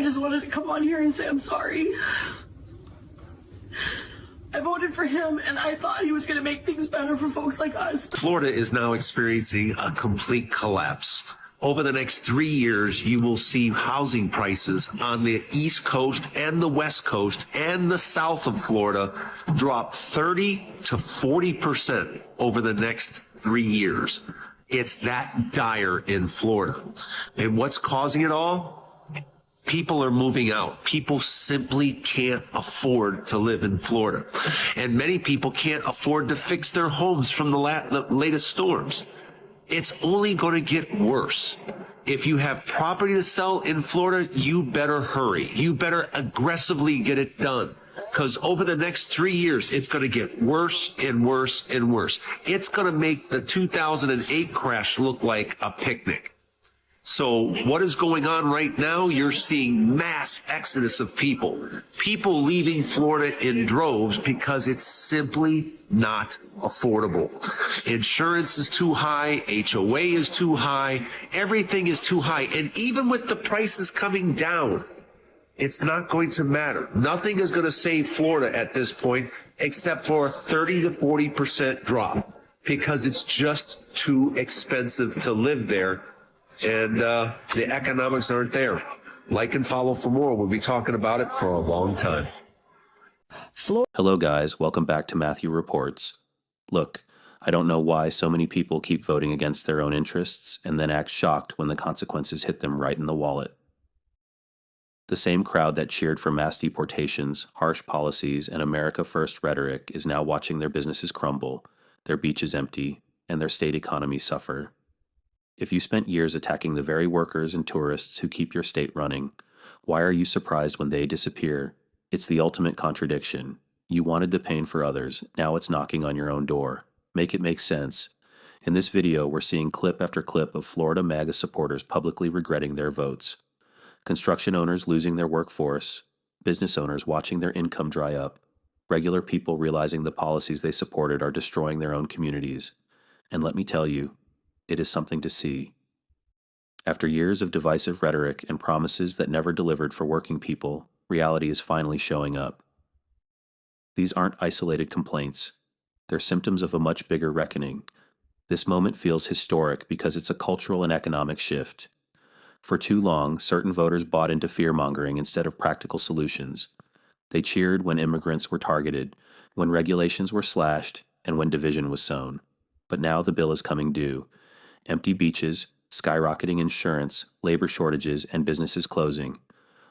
just wanted to come on here and say I'm sorry. I voted for him, and I thought he was going to make things better for folks like us. Florida is now experiencing a complete collapse. Over the next 3 years, you will see housing prices on the East Coast and the West Coast and the south of Florida drop 30 to 40% over the next 3 years. It's that dire in Florida. And what's causing it all? People are moving out. People simply can't afford to live in Florida. And many people can't afford to fix their homes from the latest storms. It's only going to get worse. If you have property to sell in Florida, you better hurry. You better aggressively get it done. Because over the next 3 years, it's going to get worse and worse and worse. It's going to make the 2008 crash look like a picnic. So what is going on right now? You're seeing mass exodus of people leaving Florida in droves because it's simply not affordable. Insurance is too high. HOA is too high. Everything is too high. And even with the prices coming down, it's not going to matter. Nothing is going to save Florida at this point except for a 30 to 40% drop because it's just too expensive to live there. And the economics aren't there. Like and follow for more. We'll be talking about it for a long time. Hello guys, welcome back to Matthew Reports. Look, I don't know why so many people keep voting against their own interests and then act shocked when the consequences hit them right in the wallet. The same crowd that cheered for mass deportations, harsh policies, and America First rhetoric is now watching their businesses crumble, their beaches empty, and their state economy suffer. If you spent years attacking the very workers and tourists who keep your state running, why are you surprised when they disappear? It's the ultimate contradiction. You wanted the pain for others, now it's knocking on your own door. Make it make sense. In this video, we're seeing clip after clip of Florida MAGA supporters publicly regretting their votes. Construction owners losing their workforce, business owners watching their income dry up, regular people realizing the policies they supported are destroying their own communities. And let me tell you, it is something to see. After years of divisive rhetoric and promises that never delivered for working people, reality is finally showing up. These aren't isolated complaints. They're symptoms of a much bigger reckoning. This moment feels historic because it's a cultural and economic shift. For too long, certain voters bought into fear-mongering instead of practical solutions. They cheered when immigrants were targeted, when regulations were slashed, and when division was sown. But now the bill is coming due. Empty beaches, skyrocketing insurance, labor shortages, and businesses closing.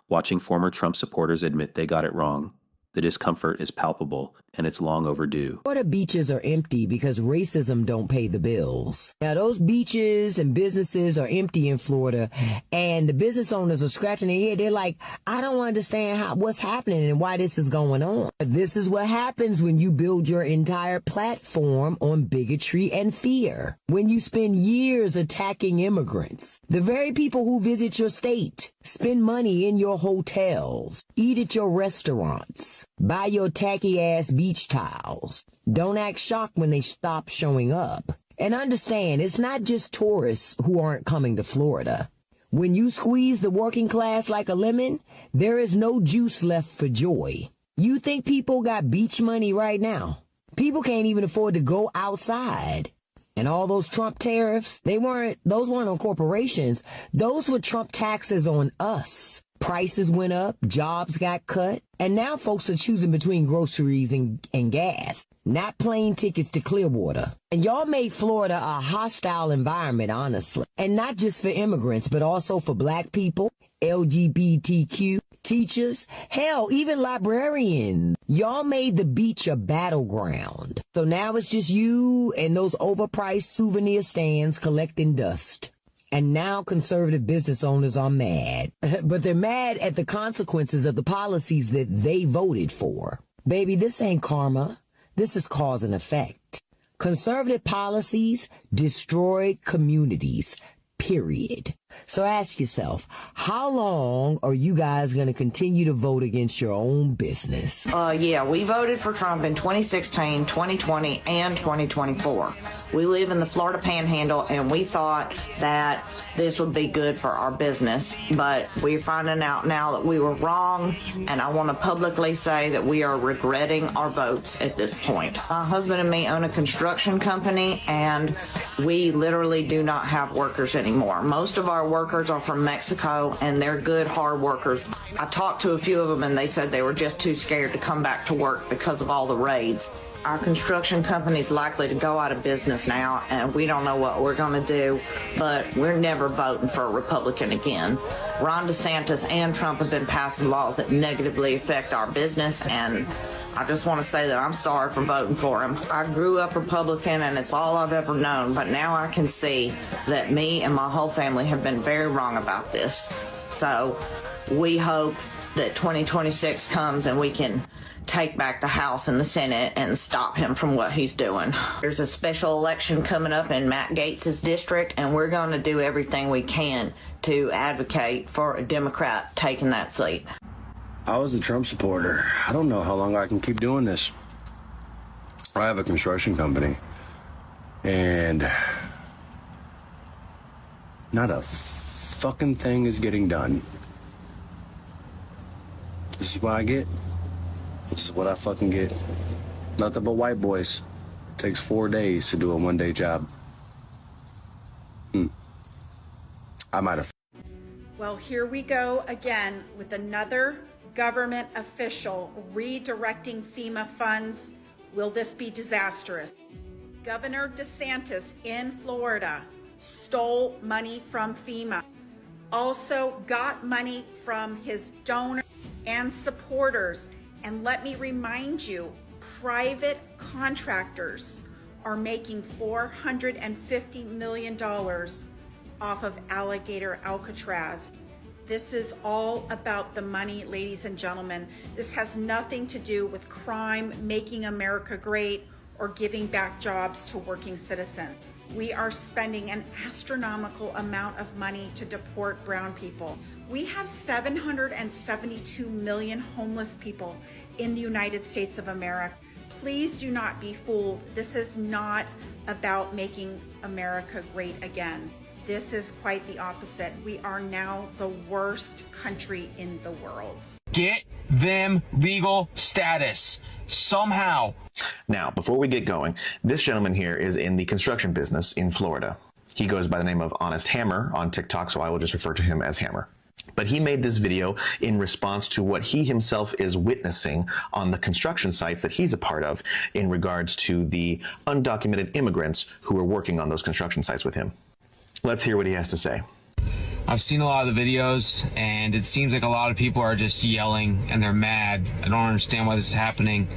Watching former Trump supporters admit they got it wrong. The discomfort is palpable, and it's long overdue. Florida beaches are empty because racism don't pay the bills. Now, those beaches and businesses are empty in Florida, and the business owners are scratching their head. They're like, I don't understand what's happening and why this is going on. This is what happens when you build your entire platform on bigotry and fear. When you spend years attacking immigrants, the very people who visit your state, spend money in your hotels, eat at your restaurants, buy your tacky-ass beach tiles. Don't act shocked when they stop showing up. And understand, it's not just tourists who aren't coming to Florida. When you squeeze the working class like a lemon, there is no juice left for joy. You think people got beach money right now? People can't even afford to go outside. And all those Trump tariffs, those weren't on corporations. Those were Trump taxes on us. Prices went up, jobs got cut, and now folks are choosing between groceries and gas, not plane tickets to Clearwater. And y'all made Florida a hostile environment, honestly. And not just for immigrants, but also for black people, LGBTQ, teachers, hell, even librarians. Y'all made the beach a battleground. So now it's just you and those overpriced souvenir stands collecting dust. And now conservative business owners are mad. But they're mad at the consequences of the policies that they voted for. Baby, this ain't karma. This is cause and effect. Conservative policies destroy communities, period. So ask yourself, how long are you guys going to continue to vote against your own business? Yeah, we voted for Trump in 2016, 2020, and 2024. We live in the Florida Panhandle, and we thought that this would be good for our business, but we're finding out now that we were wrong, and I want to publicly say that we are regretting our votes at this point. My husband and me own a construction company, and we literally do not have workers anymore. Most of our workers are from Mexico, and they're good, hard workers. I talked to a few of them, and they said they were just too scared to come back to work because of all the raids. Our construction company is likely to go out of business now, and we don't know what we're going to do, but we're never voting for a Republican again. Ron DeSantis and Trump have been passing laws that negatively affect our business, and I just want to say that I'm sorry for voting for him. I grew up Republican, and it's all I've ever known, but now I can see that me and my whole family have been very wrong about this. So we hope that 2026 comes and we can take back the House and the Senate and stop him from what he's doing. There's a special election coming up in Matt Gaetz's district, and we're going to do everything we can to advocate for a Democrat taking that seat. I was a Trump supporter. I don't know how long I can keep doing this. I have a construction company, and not a fucking thing is getting done. This is what I get. This is what I fucking get. Nothing but white boys. It takes 4 days to do a one-day job. I might have. Well, here we go again with another government official redirecting FEMA funds. Will this be disastrous? Governor DeSantis in Florida stole money from FEMA, also got money from his donors and supporters. And let me remind you, private contractors are making $450 million off of alligator Alcatraz. This is all about the money, ladies and gentlemen. This has nothing to do with crime, making America great, or giving back jobs to working citizens. We are spending an astronomical amount of money to deport brown people. We have 772 million homeless people in the United States of America. Please do not be fooled. This is not about making America great again. This is quite the opposite. We are now the worst country in the world. Get them legal status somehow. Now, before we get going, this gentleman here is in the construction business in Florida. He goes by the name of Honest Hammer on TikTok, so I will just refer to him as Hammer. But he made this video in response to what he himself is witnessing on the construction sites that he's a part of in regards to the undocumented immigrants who are working on those construction sites with him. Let's hear what he has to say. I've seen a lot of the videos, and it seems like a lot of people are just yelling and they're mad. I don't understand why this is happening.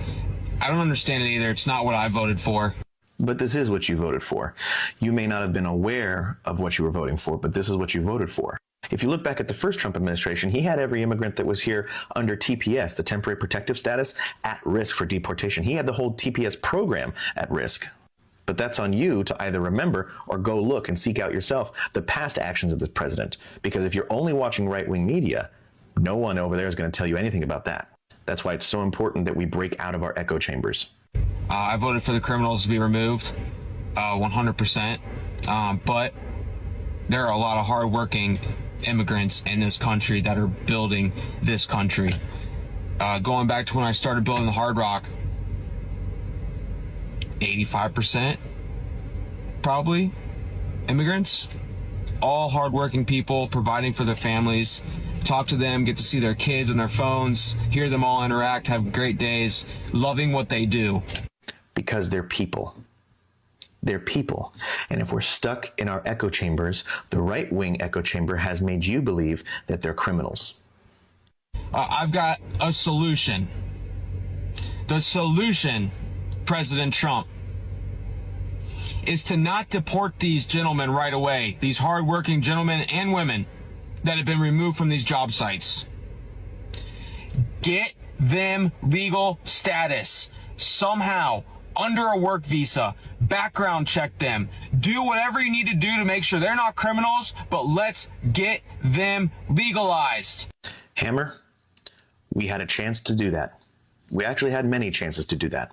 I don't understand it either. It's not what I voted for. But this is what you voted for. You may not have been aware of what you were voting for, but this is what you voted for. If you look back at the first Trump administration, he had every immigrant that was here under TPS, the temporary protective status, at risk for deportation. He had the whole TPS program at risk. But that's on you to either remember or go look and seek out yourself the past actions of this president. Because if you're only watching right-wing media, no one over there is going to tell you anything about that. That's why it's so important that we break out of our echo chambers. I voted for the criminals to be removed, 100%. But there are a lot of hardworking immigrants in this country that are building this country. Going back to when I started building the Hard Rock, 85% probably immigrants, all hardworking people providing for their families. Talk to them, get to see their kids on their phones, hear them all interact, have great days, loving what they do. Because they're people. They're people. And if we're stuck in our echo chambers, the right-wing echo chamber has made you believe that they're criminals. I've got a solution. The solution, President Trump, is to not deport these gentlemen right away, these hardworking gentlemen and women that have been removed from these job sites. Get them legal status somehow, under a work visa, background check them, do whatever you need to do to make sure they're not criminals, but let's get them legalized. Hammer, we had a chance to do that. We actually had many chances to do that.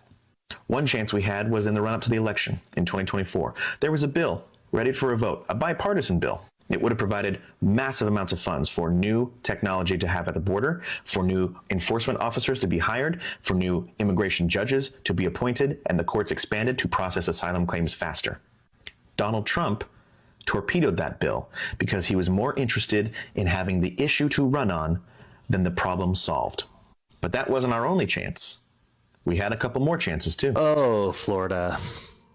One chance we had was in the run-up to the election in 2024. There was a bill ready for a vote, a bipartisan bill. It would have provided massive amounts of funds for new technology to have at the border, for new enforcement officers to be hired, for new immigration judges to be appointed, and the courts expanded to process asylum claims faster. Donald Trump torpedoed that bill because he was more interested in having the issue to run on than the problem solved. But that wasn't our only chance. We had a couple more chances too. Oh, Florida.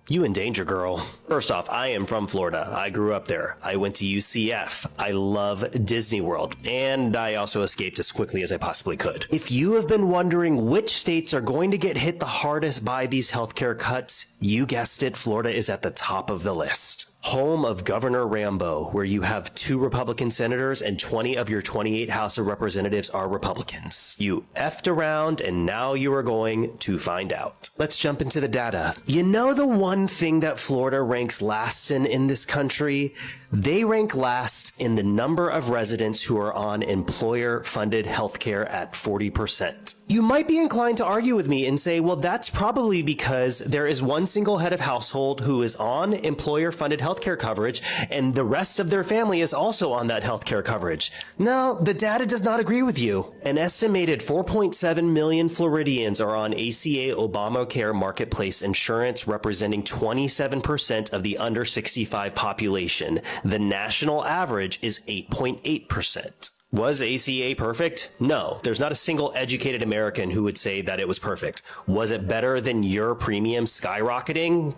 You in danger, girl. First off, I am from Florida. I grew up there. I went to UCF. I love Disney World. And I also escaped as quickly as I possibly could. If you have been wondering which states are going to get hit the hardest by these healthcare cuts, you guessed it, Florida is at the top of the list. Home of Governor Rambo, where you have 2 Republican senators and 20 of your 28 House of Representatives are Republicans. You effed around and now you are going to find out. Let's jump into the data. You know the one thing that Florida ranks last in this country? They rank last in the number of residents who are on employer-funded healthcare at 40%. You might be inclined to argue with me and say, well, that's probably because there is one single head of household who is on employer-funded healthcare coverage, and the rest of their family is also on that healthcare coverage. No, the data does not agree with you. An estimated 4.7 million Floridians are on ACA Obamacare Marketplace insurance, representing 27% of the under 65 population. The national average is 8.8%. Was ACA perfect? No, there's not a single educated American who would say that it was perfect. Was it better than your premium skyrocketing?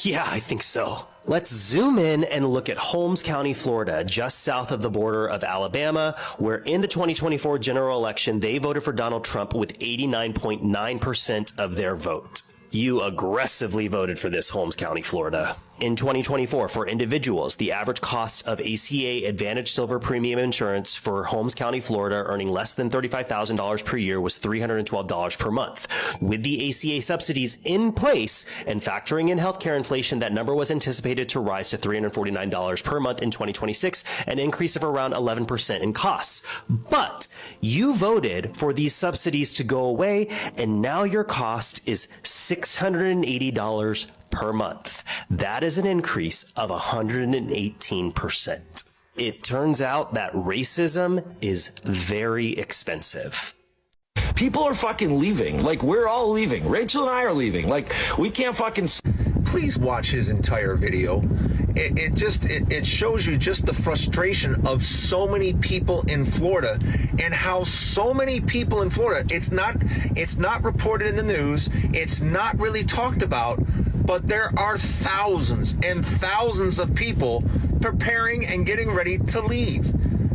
Yeah, I think so. Let's zoom in and look at Holmes County, Florida, just south of the border of Alabama, where in the 2024 general election, they voted for Donald Trump with 89.9% of their vote. You aggressively voted for this, Holmes County, Florida. In 2024, for individuals, the average cost of ACA Advantage Silver Premium Insurance for Holmes County, Florida, earning less than $35,000 per year was $312 per month. With the ACA subsidies in place and factoring in healthcare inflation, that number was anticipated to rise to $349 per month in 2026, an increase of around 11% in costs. But you voted for these subsidies to go away, and now your cost is $680 per month. That is an increase of 118%. It turns out that racism is very expensive. People are fucking leaving. Like, we're all leaving. Rachel and I are leaving. Like, we can't fucking... Please watch his entire video. It shows you just the frustration of so many people in Florida, and how so many people in Florida, it's not reported in the news, it's not really talked about, but there are thousands and thousands of people preparing and getting ready to leave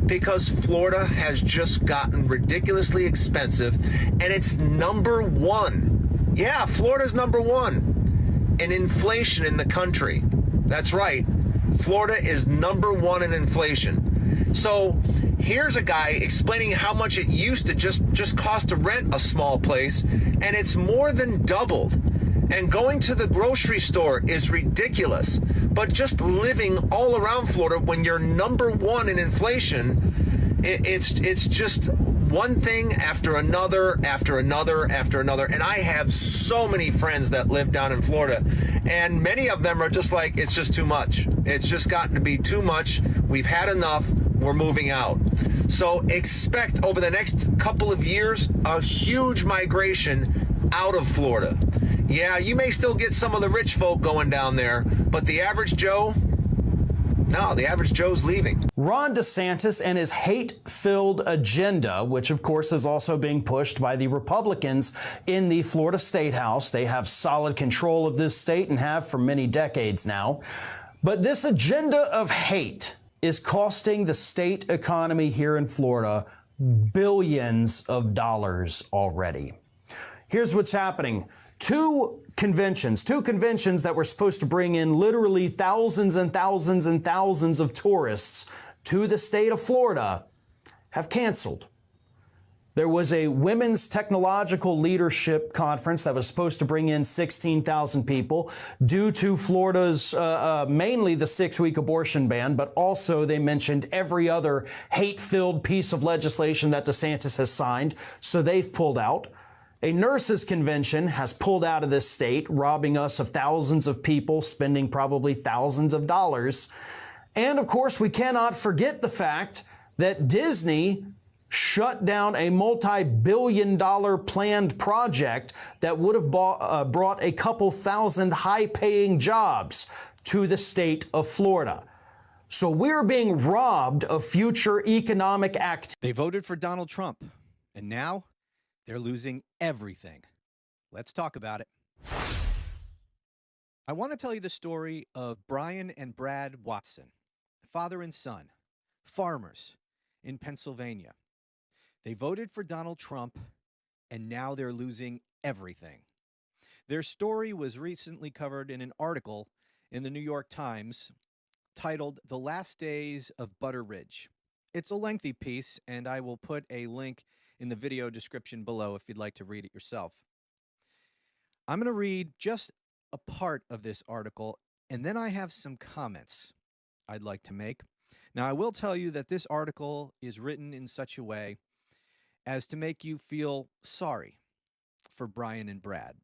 because Florida has just gotten ridiculously expensive, and it's number one. Yeah, Florida's number one in inflation in the country. That's right. Florida is number one in inflation. So here's a guy explaining how much it used to just cost to rent a small place, and it's more than doubled. And going to the grocery store is ridiculous. But just living all around Florida, when you're number one in inflation, it's just one thing after another, after another, after another. And I have so many friends that live down in Florida, and many of them are just like, it's just too much. It's just gotten to be too much. We've had enough. We're moving out. So expect over the next couple of years a huge migration out of Florida. Yeah, you may still get some of the rich folk going down there, but the average Joe, no, the average Joe's leaving. Ron DeSantis and his hate-filled agenda, which of course is also being pushed by the Republicans in the Florida State House. They have solid control of this state and have for many decades now. But this agenda of hate is costing the state economy here in Florida billions of dollars already. Here's what's happening. Two conventions that were supposed to bring in literally thousands and thousands and thousands of tourists to the state of Florida have canceled. There was a women's technological leadership conference that was supposed to bring in 16,000 people due to Florida's mainly the 6-week abortion ban, but also they mentioned every other hate-filled piece of legislation that DeSantis has signed, so they've pulled out. A nurses' convention has pulled out of this state, robbing us of thousands of people, spending probably thousands of dollars. And of course, we cannot forget the fact that Disney shut down a multi-billion-dollar planned project that would have brought a couple thousand high-paying jobs to the state of Florida. So we're being robbed of future economic activity. They voted for Donald Trump, and now they're losing everything. Let's talk about it. I want to tell you the story of Brian and Brad Watson, father and son, farmers in Pennsylvania. They voted for Donald Trump, and now they're losing everything. Their story was recently covered in an article in the New York Times titled "The Last Days of Butter Ridge." It's a lengthy piece, and I will put a link in the video description below if you'd like to read it yourself. I'm going to read just a part of this article, and then I have some comments I'd like to make. Now, I will tell you that this article is written in such a way as to make you feel sorry for Brian and Brad.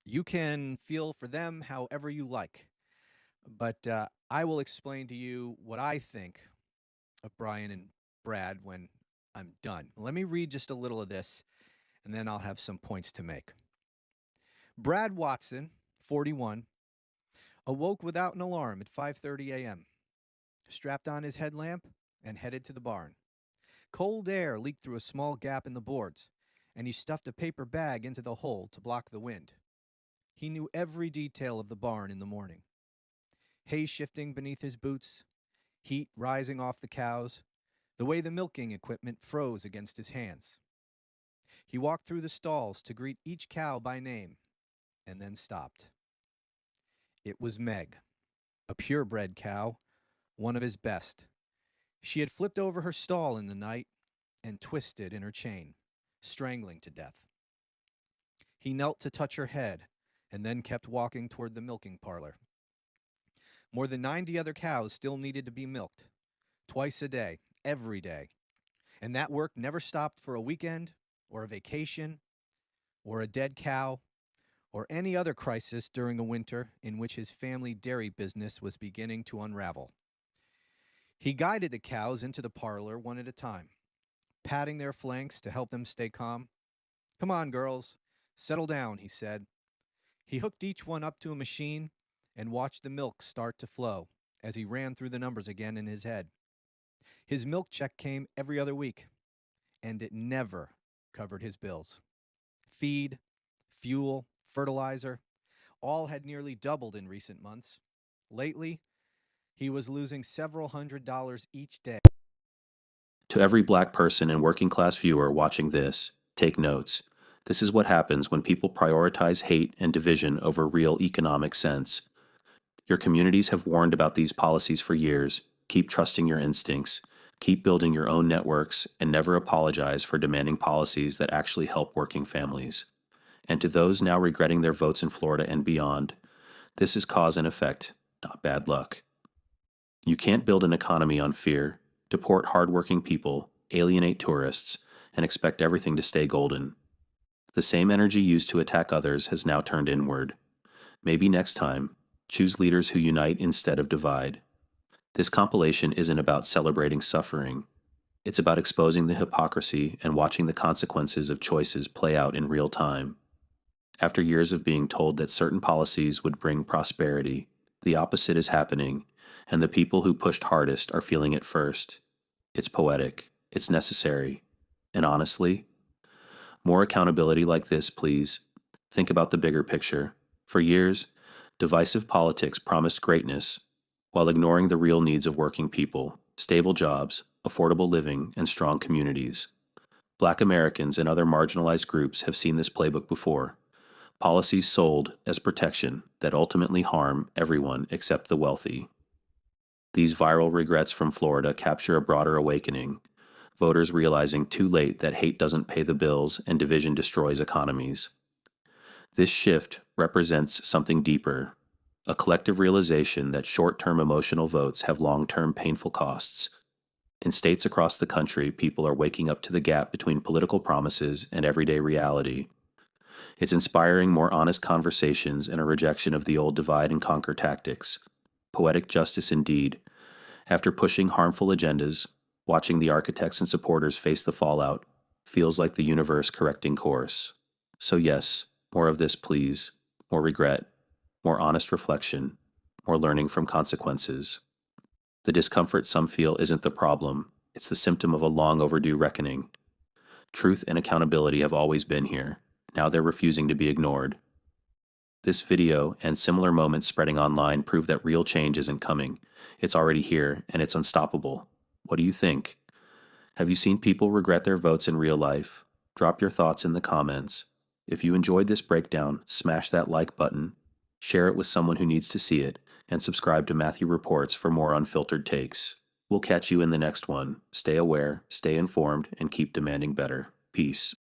You can feel for them however you like, but I will explain to you what I think of Brian and Brad when I'm done. Let me read just a little of this, and then I'll have some points to make. Brad Watson, 41, awoke without an alarm at 5:30 a.m., strapped on his headlamp, and headed to the barn. Cold air leaked through a small gap in the boards, and he stuffed a paper bag into the hole to block the wind. He knew every detail of the barn in the morning. Hay shifting beneath his boots, heat rising off the cows, the way the milking equipment froze against his hands. He walked through the stalls to greet each cow by name, and then stopped. It was Meg, a purebred cow, one of his best. She had flipped over her stall in the night and twisted in her chain, strangling to death. He knelt to touch her head and then kept walking toward the milking parlor. More than 90 other cows still needed to be milked, twice a day, every day. And that work never stopped for a weekend or a vacation or a dead cow or any other crisis during a winter in which his family dairy business was beginning to unravel. He guided the cows into the parlor one at a time, patting their flanks to help them stay calm. "Come on, girls, settle down," he said. He hooked each one up to a machine and watched the milk start to flow as he ran through the numbers again in his head. His milk check came every other week, and it never covered his bills. Feed, fuel, fertilizer, all had nearly doubled in recent months. Lately, he was losing several $100s each day. To every black person and working class viewer watching this, take notes. This is what happens when people prioritize hate and division over real economic sense. Your communities have warned about these policies for years. Keep trusting your instincts. Keep building your own networks, and never apologize for demanding policies that actually help working families. And to those now regretting their votes in Florida and beyond, this is cause and effect, not bad luck. You can't build an economy on fear, deport hardworking people, alienate tourists, and expect everything to stay golden. The same energy used to attack others has now turned inward. Maybe next time, choose leaders who unite instead of divide. This compilation isn't about celebrating suffering. It's about exposing the hypocrisy and watching the consequences of choices play out in real time. After years of being told that certain policies would bring prosperity, the opposite is happening, and the people who pushed hardest are feeling it first. It's poetic, it's necessary, and honestly, more accountability like this, please. Think about the bigger picture. For years, divisive politics promised greatness while ignoring the real needs of working people, stable jobs, affordable living, and strong communities. Black Americans and other marginalized groups have seen this playbook before. Policies sold as protection that ultimately harm everyone except the wealthy. These viral regrets from Florida capture a broader awakening. voters realizing too late that hate doesn't pay the bills and division destroys economies. This shift represents something deeper, a collective realization that short-term emotional votes have long-term painful costs. In states across the country, people are waking up to the gap between political promises and everyday reality. It's inspiring more honest conversations and a rejection of the old divide and conquer tactics. Poetic justice indeed. After pushing harmful agendas, watching the architects and supporters face the fallout feels like the universe correcting course. So yes, more of this please. More regret. More honest reflection. More learning from consequences. The discomfort some feel isn't the problem. It's the symptom of a long overdue reckoning. Truth and accountability have always been here. Now they're refusing to be ignored. This video and similar moments spreading online prove that real change isn't coming. It's already here, and it's unstoppable. What do you think? Have you seen people regret their votes in real life? Drop your thoughts in the comments. If you enjoyed this breakdown, smash that like button, share it with someone who needs to see it, and subscribe to Matthew Reports for more unfiltered takes. We'll catch you in the next one. Stay aware, stay informed, and keep demanding better. Peace.